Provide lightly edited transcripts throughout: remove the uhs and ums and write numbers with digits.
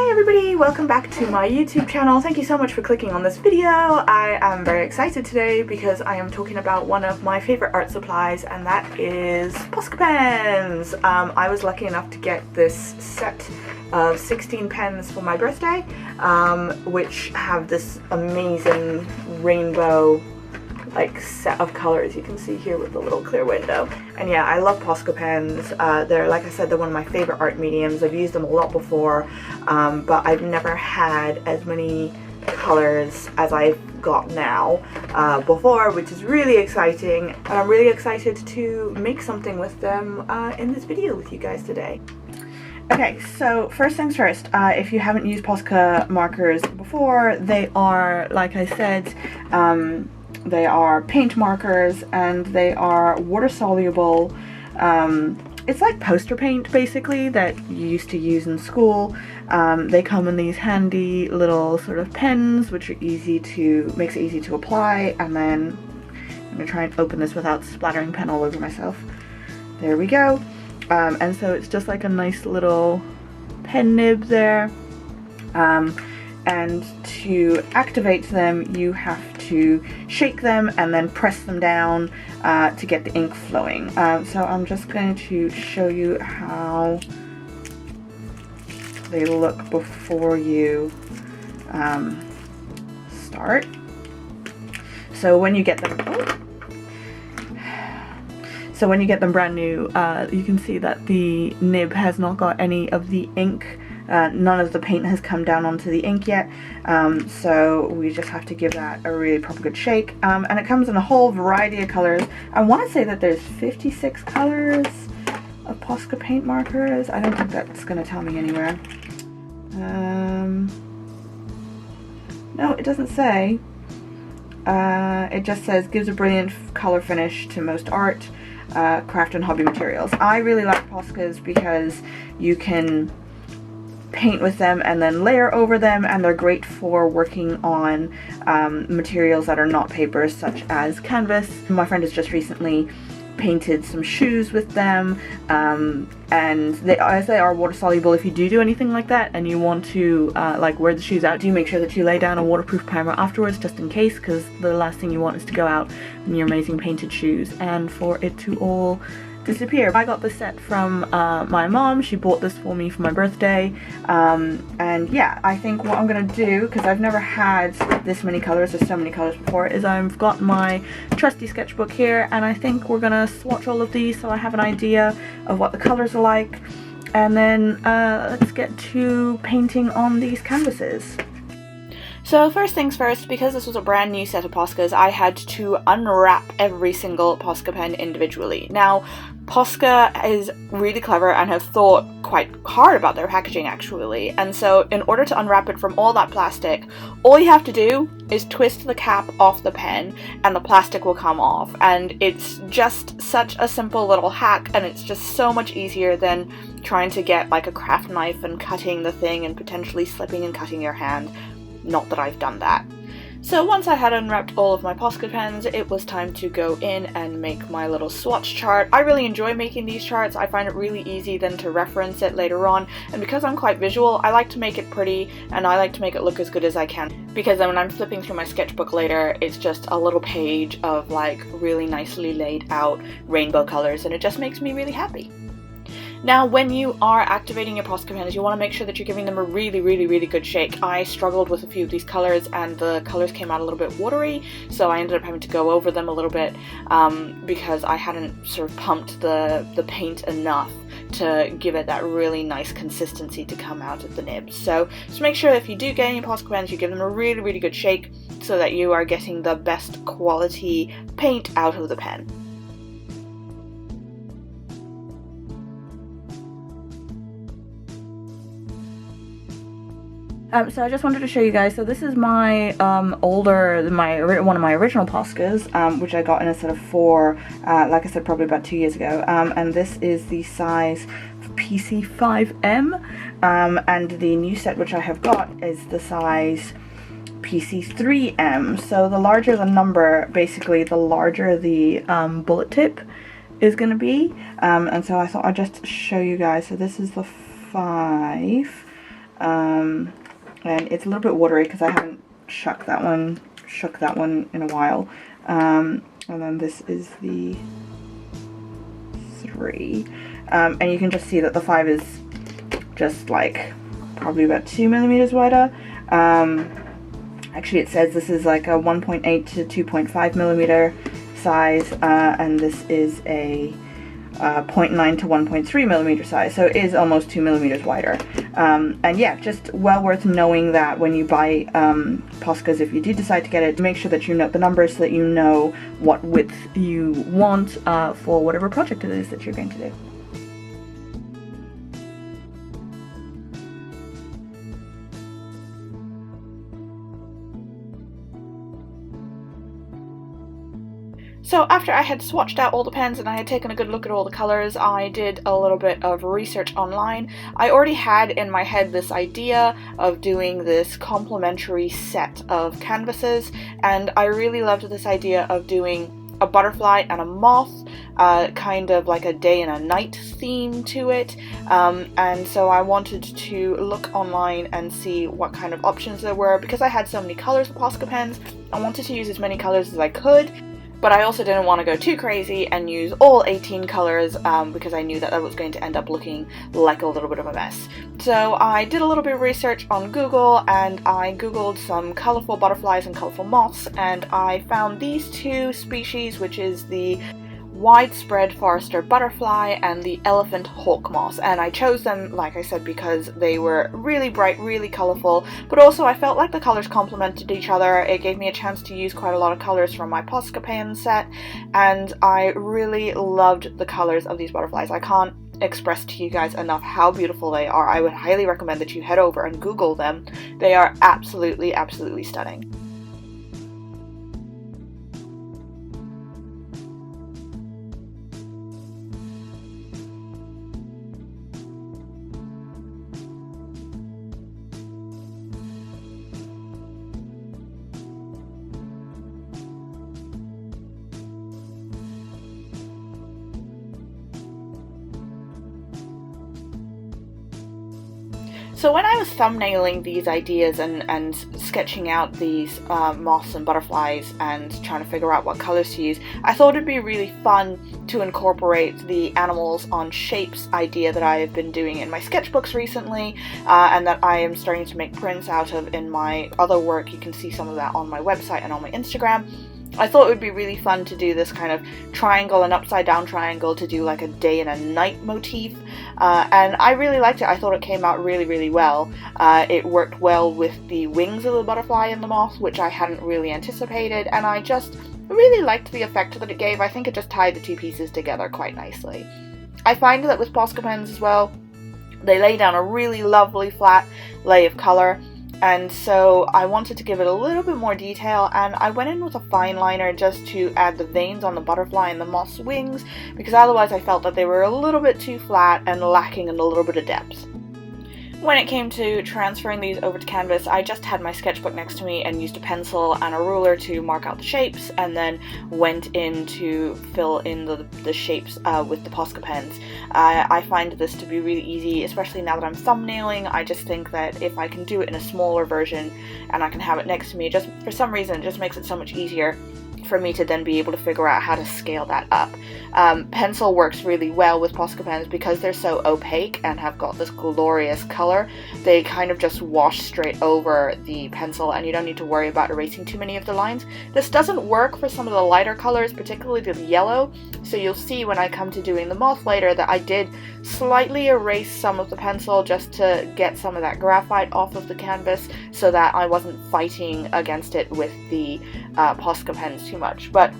Hey everybody, welcome back to my YouTube channel. Thank you so much for clicking on this video. I am very excited today because I am talking about one of my favorite art supplies, and that is Posca Pens. I was lucky enough to get this set of 16 pens for my birthday, which have this amazing rainbow set of colors you can see here with the little clear window. And yeah, I love Posca Pens. They're, like I said, they're one of my favorite art mediums. I've used them a lot before, but I've never had as many colors as I've got now before, which is really exciting, and I'm really excited to make something with them in this video with you guys today. Okay, so first things first, if you haven't used Posca markers before, they are, like I said, they are paint markers, and they are water soluble. It's like poster paint basically that you used to use in school. They come in these handy little sort of pens, which are makes it easy to apply. And then I'm gonna try and open this without splattering pen all over myself. There we go. And so it's just like a nice little pen nib there. And to activate them, you have to shake them and then press them down to get the ink flowing. So I'm just going to show you how they look before you start. So when you get them, brand new, you can see that the nib has not got any of the ink. None of the paint has come down onto the ink yet, so we just have to give that a really proper good shake. And it comes in a whole variety of colors. I want to say that there's 56 colors of Posca paint markers. I don't think that's going to tell me anywhere. No, it doesn't say. It just says gives a brilliant color finish to most art, craft and hobby materials. I really like Poscas because you can paint with them and then layer over them, and they're great for working on materials that are not papers, such as canvas. My friend has just recently painted some shoes with them, and as they are water soluble, if you do anything like that and you want to wear the shoes out, do make sure that you lay down a waterproof primer afterwards, just in case, because the last thing you want is to go out in your amazing painted shoes and for it to all disappear. I got this set from my mom. She bought this for me for my birthday, and yeah, I think what I'm gonna do, because I've never had this many colors or so many colors before, is I've got my trusty sketchbook here, and I think we're gonna swatch all of these so I have an idea of what the colors are like, and then let's get to painting on these canvases. So first things first, because this was a brand new set of Poscas, I had to unwrap every single Posca pen individually. Now, Posca is really clever and have thought quite hard about their packaging actually, and so in order to unwrap it from all that plastic, all you have to do is twist the cap off the pen and the plastic will come off, and it's just such a simple little hack, and it's just so much easier than trying to get like a craft knife and cutting the thing and potentially slipping and cutting your hand. Not that I've done that. So once I had unwrapped all of my Posca pens, it was time to go in and make my little swatch chart. I really enjoy making these charts. I find it really easy then to reference it later on, and because I'm quite visual, I like to make it pretty and I like to make it look as good as I can, because then when I'm flipping through my sketchbook later, it's just a little page of like really nicely laid out rainbow colors, and it just makes me really happy. Now, when you are activating your Posca pens, you want to make sure that you're giving them a really good shake. I struggled with a few of these colors, and the colors came out a little bit watery, so I ended up having to go over them a little bit because I hadn't sort of pumped the paint enough to give it that really nice consistency to come out of the nibs. So just make sure if you do get any Posca pens, you give them a really good shake so that you are getting the best quality paint out of the pen. So I just wanted to show you guys, so this is my one of my original Poscas, which I got in a set of 4, like I said, probably about 2 years ago, and this is the size PC5M, and the new set which I have got is the size PC3M, so the larger the number, basically the larger the bullet tip is going to be, and so I thought I'd just show you guys. So this is the 5, and it's a little bit watery because I haven't shook that one in a while. And then this is the 3, and you can just see that the 5 is just like probably about 2 millimeters wider. Actually, it says this is like a 1.8 to 2.5 millimeter size, and this is a 0.9 to 1.3 millimeter size, so it is almost 2 millimeters wider. And yeah, just well worth knowing that when you buy Poscas, if you do decide to get it, make sure that you note the numbers so that you know what width you want for whatever project it is that you're going to do. So after I had swatched out all the pens and I had taken a good look at all the colours, I did a little bit of research online. I already had in my head this idea of doing this complementary set of canvases, and I really loved this idea of doing a butterfly and a moth, kind of like a day and a night theme to it, and so I wanted to look online and see what kind of options there were. Because I had so many colours of Posca pens, I wanted to use as many colours as I could, but I also didn't want to go too crazy and use all 18 colours, because I knew that that was going to end up looking like a little bit of a mess. So I did a little bit of research on Google, and I googled some colourful butterflies and colourful moths, and I found these 2 species, which is the widespread Forester butterfly and the elephant hawk moth, and I chose them, like I said, because they were really bright, really colourful, but also I felt like the colours complemented each other. It gave me a chance to use quite a lot of colours from my Posca Pens set, and I really loved the colours of these butterflies. I can't express to you guys enough how beautiful they are. I would highly recommend that you head over and Google them. They are absolutely, absolutely stunning. So when I was thumbnailing these ideas and sketching out these moths and butterflies and trying to figure out what colors to use, I thought it'd be really fun to incorporate the animals on shapes idea that I have been doing in my sketchbooks recently, and that I am starting to make prints out of in my other work. You can see some of that on my website and on my Instagram. I thought it would be really fun to do this kind of triangle and upside down triangle to do like a day and a night motif, and I really liked it. I thought it came out really, really well. It worked well with the wings of the butterfly and the moth, which I hadn't really anticipated, and I just really liked the effect that it gave. I think it just tied the 2 pieces together quite nicely. I find that with Posca pens as well, they lay down a really lovely flat lay of colour, and so I wanted to give it a little bit more detail, and I went in with a fine liner just to add the veins on the butterfly and the moth's wings, because otherwise I felt that they were a little bit too flat and lacking in a little bit of depth. When it came to transferring these over to canvas, I just had my sketchbook next to me and used a pencil and a ruler to mark out the shapes, and then went in to fill in the shapes with the Posca pens. I find this to be really easy, especially now that I'm thumbnailing. I just think that if I can do it in a smaller version and I can have it next to me, just for some reason it just makes it so much easier for me to then be able to figure out how to scale that up. Pencil works really well with Posca pens because they're so opaque and have got this glorious color. They kind of just wash straight over the pencil, and you don't need to worry about erasing too many of the lines. This doesn't work for some of the lighter colors, particularly the yellow, so you'll see when I come to doing the moth later that I did slightly erase some of the pencil just to get some of that graphite off of the canvas so that I wasn't fighting against it with the Posca pens too much. But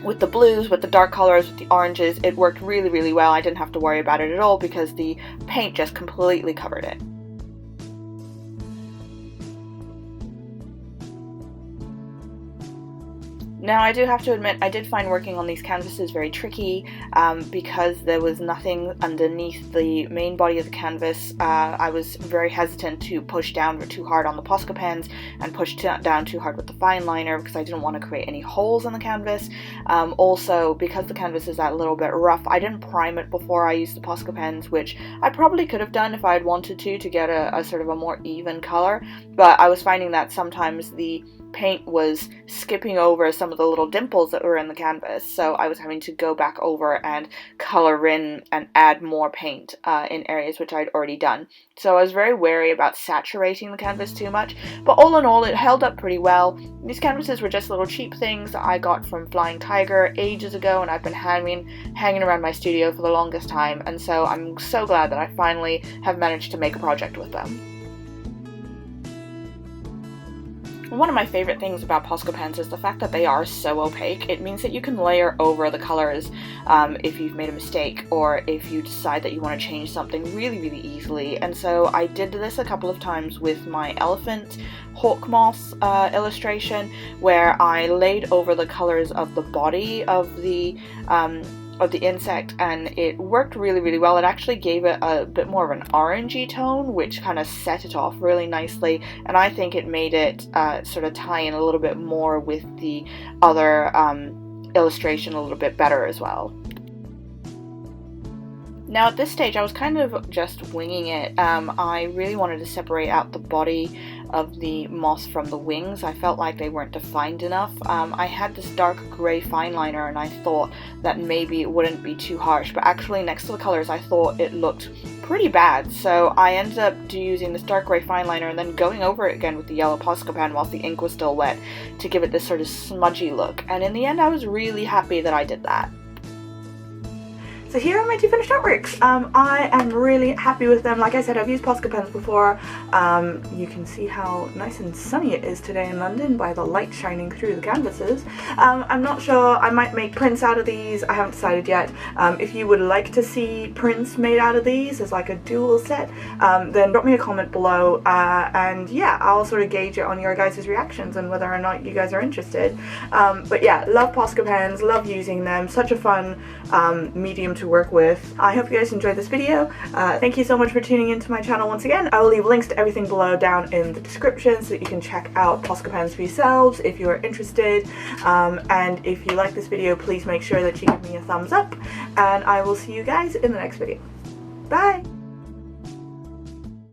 with the blues, with the dark colors, with the oranges, it worked really, really well. I didn't have to worry about it at all because the paint just completely covered it. Now, I do have to admit, I did find working on these canvases very tricky because there was nothing underneath the main body of the canvas. I was very hesitant to push down too hard on the Posca pens and push down too hard with the fine liner because I didn't want to create any holes in the canvas. Also, because the canvas is that little bit rough, I didn't prime it before I used the Posca pens, which I probably could have done if I had wanted to get a sort of a more even color, but I was finding that sometimes the paint was skipping over some of the little dimples that were in the canvas, so I was having to go back over and color in and add more paint in areas which I'd already done. So I was very wary about saturating the canvas too much, but all in all it held up pretty well. These canvases were just little cheap things that I got from Flying Tiger ages ago, and I've been hanging around my studio for the longest time, and so I'm so glad that I finally have managed to make a project with them. One of my favorite things about Posca pens is the fact that they are so opaque. It means that you can layer over the colors if you've made a mistake or if you decide that you want to change something really easily. And so I did this a couple of times with my elephant hawk moth illustration, where I laid over the colors of the body of the insect, and it worked really well. It actually gave it a bit more of an orangey tone, which kind of set it off really nicely, and I think it made it sort of tie in a little bit more with the other illustration a little bit better as well. Now at this stage I was kind of just winging it. I really wanted to separate out the body of the moth from the wings. I felt like they weren't defined enough. I had this dark grey fine liner and I thought that maybe it wouldn't be too harsh, but actually next to the colours I thought it looked pretty bad, so I ended up using this dark grey fine liner and then going over it again with the yellow Posca pen whilst the ink was still wet to give it this sort of smudgy look, and in the end I was really happy that I did that. So here are my two finished artworks. I am really happy with them. Like I said, I've used Posca pens before. You can see how nice and sunny it is today in London by the light shining through the canvases. I'm not sure, I might make prints out of these, I haven't decided yet. If you would like to see prints made out of these as like a dual set, then drop me a comment below, and yeah, I'll sort of gauge it on your guys' reactions and whether or not you guys are interested. But yeah, love Posca pens, love using them, such a fun medium to work with. I hope you guys enjoyed this video. Thank you so much for tuning into my channel once again. I will leave links to everything below down in the description so that you can check out Posca pens for yourselves if you're interested. And if you like this video, please make sure that you give me a thumbs up, and I will see you guys in the next video. Bye!